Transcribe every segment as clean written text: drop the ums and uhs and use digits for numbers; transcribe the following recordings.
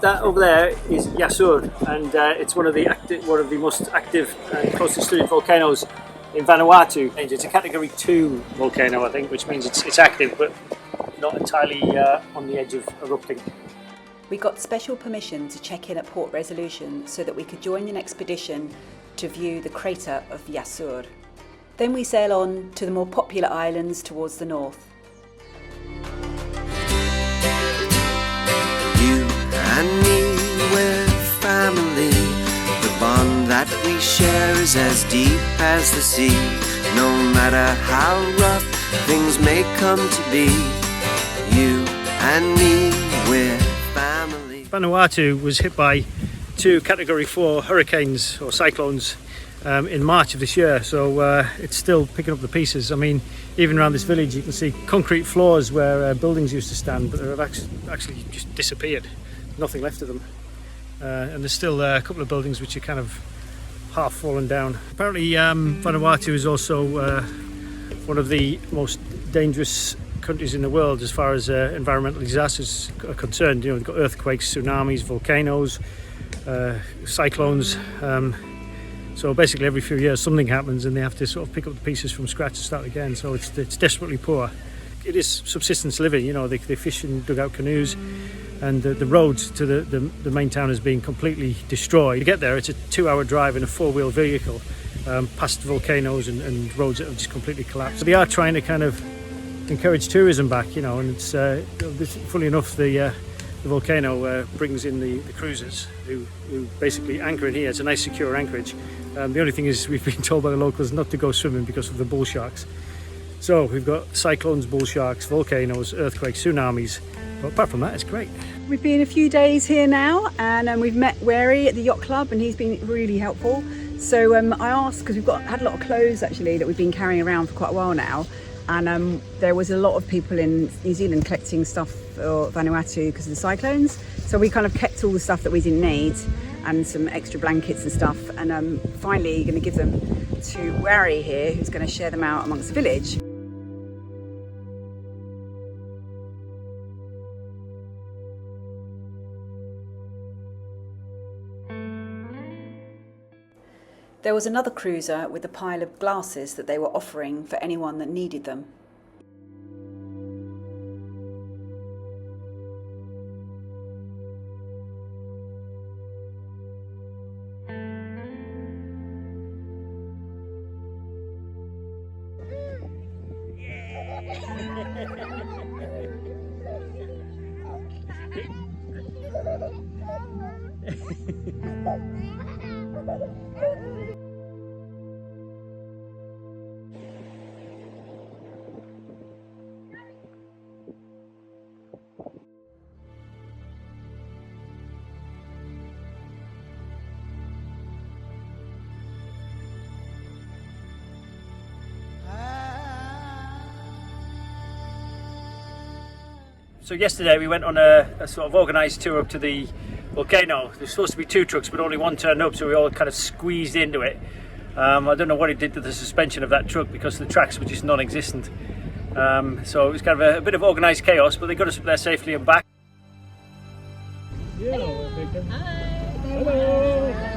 That over there is Yasur, and it's one of the most active and closely studied volcanoes in Vanuatu. It's a Category 2 volcano, I think, which means it's active, but not entirely on the edge of erupting. We got special permission to check in at port resolution so that we could join an expedition to view the crater of Yasur. Then we sail on to the more popular islands towards the north. And me, we're family. The bond that we share is as deep as the sea. No matter how rough things may come to be, you and me, we're family. Vanuatu was hit by 2 Category 4 hurricanes or cyclones in March of this year, so it's still picking up the pieces. I mean, even around this village you can see concrete floors where buildings used to stand, but they've actually just disappeared. Nothing left of them, and there's still a couple of buildings which are kind of half fallen down. Apparently Vanuatu is also one of the most dangerous countries in the world as far as environmental disasters are concerned. You know, they've got earthquakes, tsunamis, volcanoes, cyclones, so basically every few years something happens and they have to sort of pick up the pieces from scratch and start again, so it's desperately poor. It is subsistence living, you know, they fish in dugout canoes, and the roads to the main town is being completely destroyed. To get there, it's a 2-hour drive in a 4-wheel vehicle past volcanoes and roads that have just completely collapsed. So they are trying to kind of encourage tourism back, you know, and it's fully enough the volcano brings in the cruisers who basically anchor in here. It's a nice secure anchorage. The only thing is we've been told by the locals not to go swimming because of the bull sharks. So we've got cyclones, bull sharks, volcanoes, earthquakes, tsunamis. But apart from that, it's great. We've been a few days here now, and we've met Wary at the yacht club, and he's been really helpful. So I asked, because we've had a lot of clothes actually that we've been carrying around for quite a while now, and there was a lot of people in New Zealand collecting stuff for Vanuatu because of the cyclones. So we kind of kept all the stuff that we didn't need and some extra blankets and stuff, and finally going to give them to Wary here, who's going to share them out amongst the village. There was another cruiser with a pile of glasses that they were offering for anyone that needed them. So yesterday we went on a sort of organised tour up to the volcano. There's supposed to be 2 trucks, but only one turned up, so we all kind of squeezed into it. I don't know what it did to the suspension of that truck because the tracks were just non-existent. So it was kind of a bit of organised chaos, but they got us up there safely and back. Hello. Hello.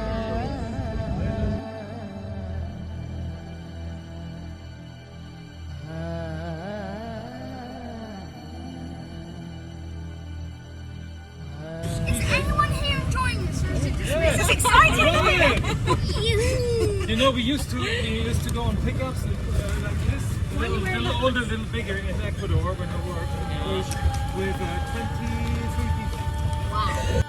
It's exciting! You know, we used to go on pickups like this, a little older, a little bigger in Ecuador when we were with 23 people. Wow.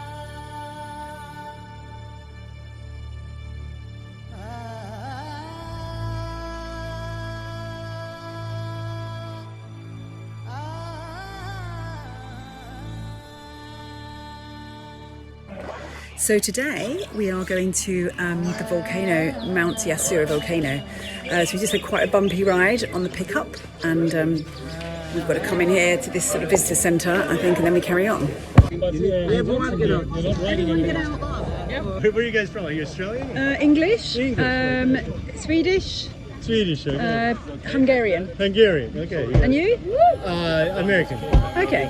So today we are going to the volcano, Mount Yasur volcano. So we just had quite a bumpy ride on the pickup, and we've got to come in here to this sort of visitor centre, I think, and then we carry on. Where are you guys from? Are you Australian? English, Swedish, okay. Hungarian. Hungarian, okay. Yeah. And you? American. Okay.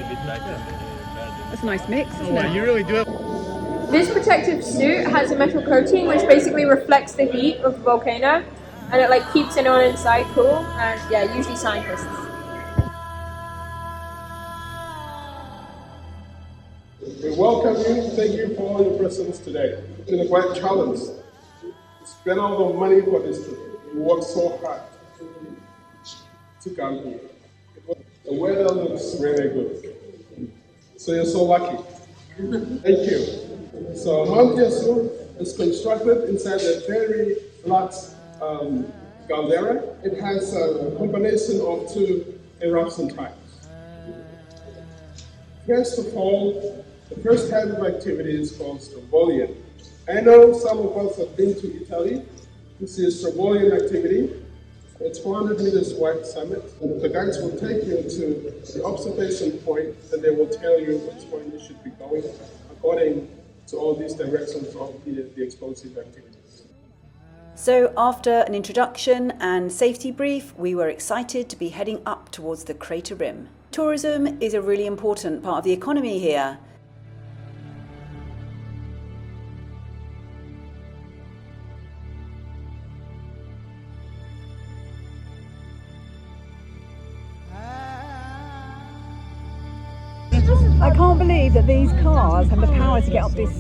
That's a nice mix, isn't it? You really do have... This protective suit has a metal coating which basically reflects the heat of the volcano, and it like keeps anyone inside cool. And yeah, usually scientists. We welcome you. Thank you for your presence today. It's been a great challenge. We spent all the money for this trip. We worked so hard to come here. The weather looks really good. So you're so lucky. Thank you. So Mount Yasur is constructed inside a very flat caldera. It has a combination of two eruption types. First of all, the first type of activity is called Strombolian. I know some of us have been to Italy to see Strombolian activity. It's 400 meters wide summit, and the guides will take you to the observation point, and they will tell you which way you should be going according to all these directions of the explosive activities. So after an introduction and safety brief, we were excited to be heading up towards the crater rim. Tourism is a really important part of the economy here. I can't believe that these cars have the power to get up this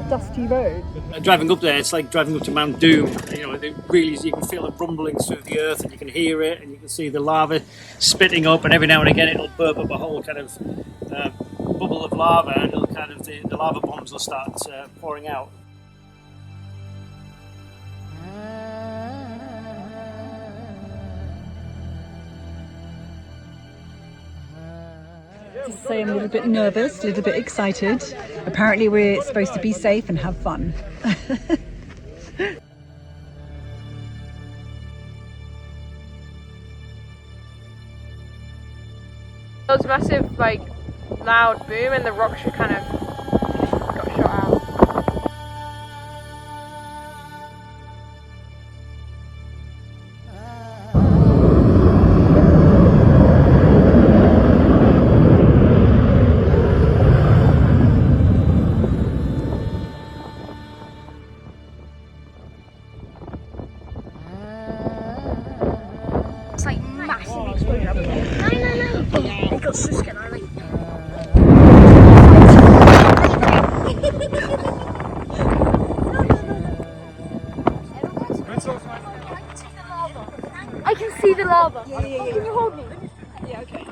dusty road. Driving up there, it's like driving up to Mount Doom. You know, it really is, you can feel the rumblings through the earth, and you can hear it, and you can see the lava spitting up, and every now and again it'll burp up a whole kind of bubble of lava, and it'll kind of the lava bombs will start pouring out. To say I'm a little bit nervous, a little bit excited. Apparently we're supposed to be safe and have fun. There was a massive, like, loud boom, and the rocks kind of got shot out. It's like massive explosion. No. It got so scared. I like. I can see the lava. Yeah. Can you hold me? Yeah, okay.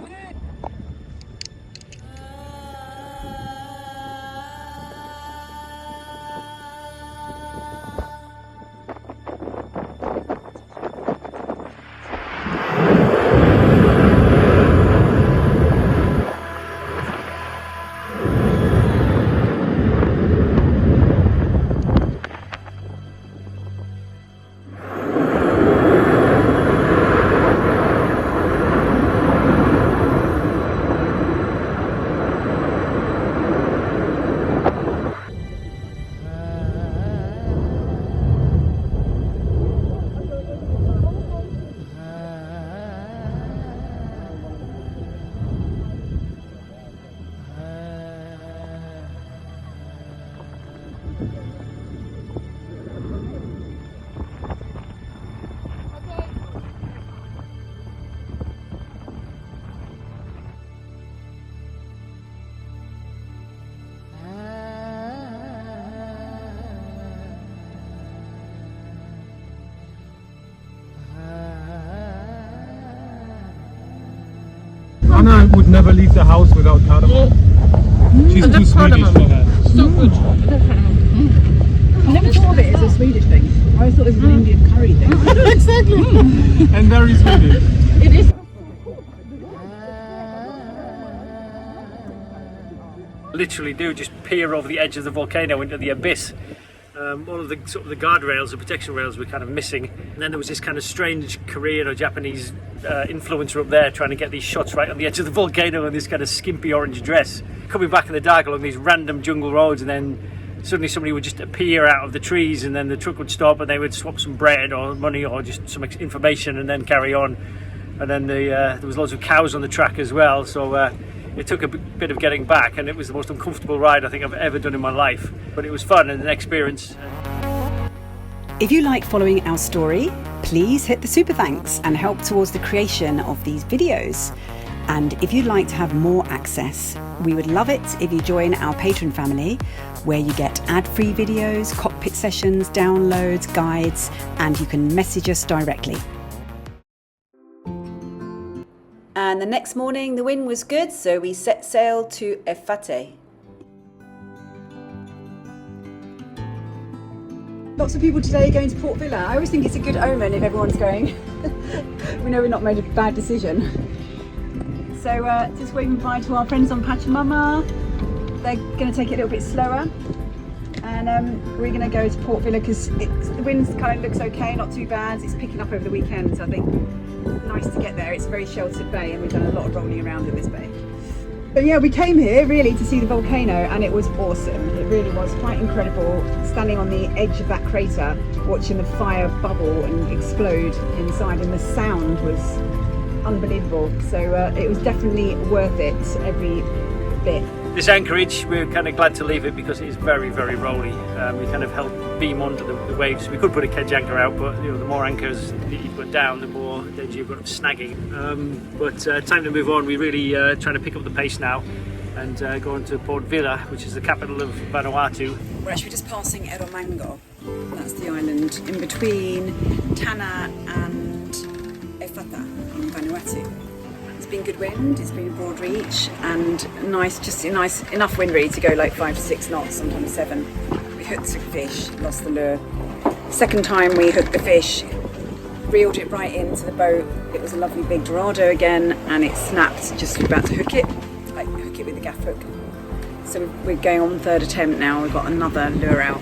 Tanna would never leave the house without cardamom. She's too Swedish for that. So good. I never thought of it as a Swedish thing. I always thought it was an Indian curry thing. Exactly. And very Swedish. It is. Literally do just peer over the edge of the volcano into the abyss. All of the sort of the guardrails, the protection rails were kind of missing, and then there was this kind of strange Korean or Japanese influencer up there trying to get these shots right on the edge of the volcano in this kind of skimpy orange dress, coming back in the dark along these random jungle roads, and then suddenly somebody would just appear out of the trees, and then the truck would stop, and they would swap some bread or money or just some information, and then carry on. And then there was loads of cows on the track as well, so It took a bit of getting back, and it was the most uncomfortable ride I think I've ever done in my life, but it was fun and an experience. If you like following our story, please hit the super thanks and help towards the creation of these videos. And if you'd like to have more access, we would love it if you join our Patreon family, where you get ad-free videos, cockpit sessions, downloads, guides, and you can message us directly. And the next morning the wind was good, so we set sail to Efate. Lots of people today going to Port Vila. I always think it's a good omen if everyone's going. We know we've not made a bad decision. So just waving bye to our friends on Pachamama. They're going to take it a little bit slower. And we're going to go to Port Vila because the wind kind of looks okay, not too bad. It's picking up over the weekend, so I think nice to get there. It's a very sheltered bay and we've done a lot of rolling around in this bay. But yeah, we came here really to see the volcano and it was awesome. It really was quite incredible, standing on the edge of that crater, watching the fire bubble and explode inside, and the sound was unbelievable. So it was definitely worth it, every bit. This anchorage, we're kind of glad to leave it because it is very, very rolly. We kind of help beam onto the waves. We could put a kedge anchor out, but you know, the more anchors that you put down, the more danger you've got of snagging. But time to move on. We're really trying to pick up the pace now and go on to Port Vila, which is the capital of Vanuatu. We're actually just passing Eromango. That's the island in between Tanna and Efate in Vanuatu. It's been good wind, it's been a broad reach and nice enough wind really to go like 5 to 6 knots, sometimes 7. We hooked a fish, lost the lure. Second time we hooked the fish, reeled it right into the boat. It was a lovely big dorado again and it snapped just about to hook it with the gaff hook. So we're going on the third attempt now. We've got another lure out.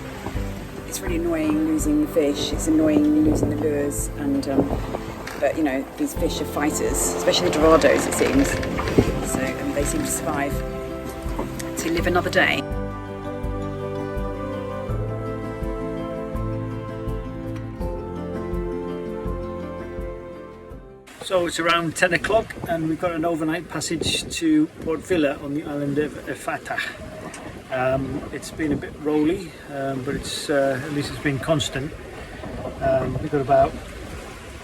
It's really annoying losing the fish, it's annoying losing the lures, and but you know, these fish are fighters, especially the dorados it seems. So they seem to survive to live another day. So it's around 10 o'clock and we've got an overnight passage to Port Vila on the island of Efate. It's been a bit rolly, but it's at least it's been constant. We've got about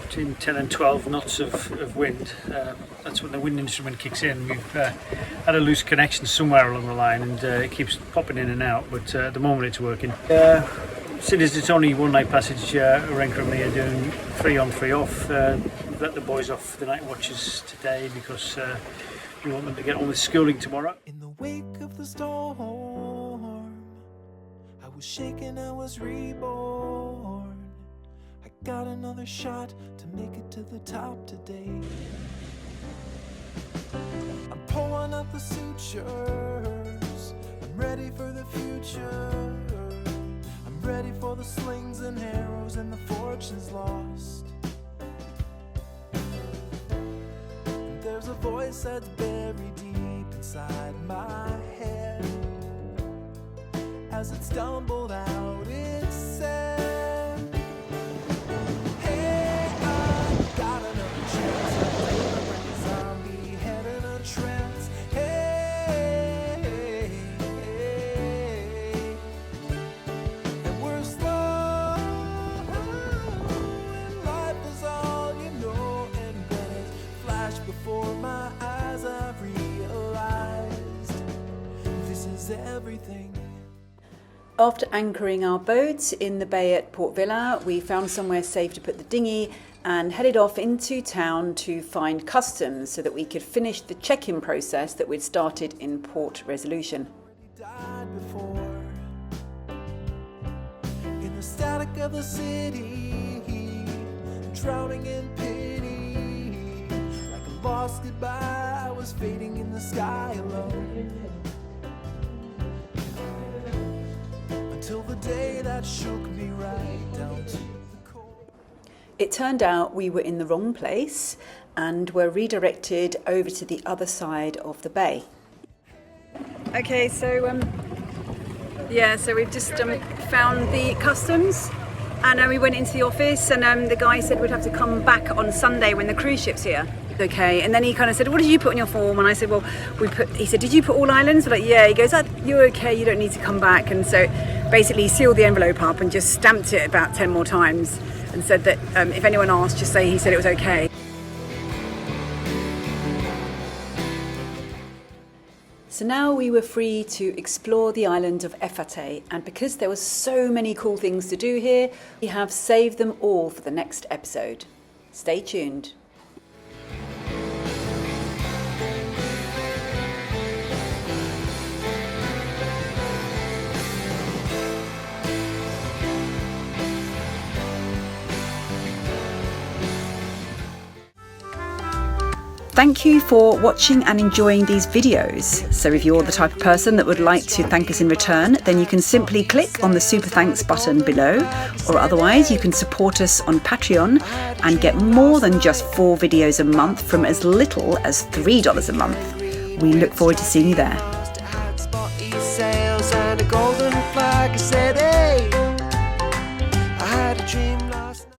between 10 and 12 knots of wind. That's when the wind instrument kicks in. We've had a loose connection somewhere along the line and it keeps popping in and out, but at the moment it's working. Since it's only one night passage, Renka and me are doing 3 on 3 off. We've let the boys off the night watches today because we want them to get on with schooling tomorrow. In the wake of the storm, I was shaken, I was reborn. I got another shot to make it to the top today. I'm pulling up the sutures, I'm ready for the future. I'm ready for the slings and arrows and the fortunes lost. And there's a voice that's buried deep inside my head. As it stumbled out, it said, hey, I got another chance. I'm taking a brain zombie head in a trance. Hey, and we're slow, and life is all you know. And then it flashed before my eyes. I've realized this is everything. After anchoring our boat in the bay at Port Vila, we found somewhere safe to put the dinghy and headed off into town to find customs so that we could finish the check-in process that we'd started in Port Resolution. Died before in the static of the city, drowning in pity. Like a lost goodbye, I was fading in the sky alone. Until the day that shook me right down to the core. It turned out we were in the wrong place and were redirected over to the other side of the bay. Okay, so we've just found the customs and we went into the office and the guy said we'd have to come back on Sunday when the cruise ship's here. Okay, and then he kind of said, what did you put on your form? And I said, well, he said, did you put all islands? We're like, yeah. He goes, you're okay, you don't need to come back. And so basically he sealed the envelope up and just stamped it about 10 more times and said that if anyone asked, just say he said it was okay. So now we were free to explore the island of Efate, and because there were so many cool things to do here, we have saved them all for the next episode. Stay tuned. Thank you for watching and enjoying these videos. So if you're the type of person that would like to thank us in return, then you can simply click on the super thanks button below, or otherwise you can support us on Patreon and get more than just 4 videos a month from as little as $3 a month. We look forward to seeing you there.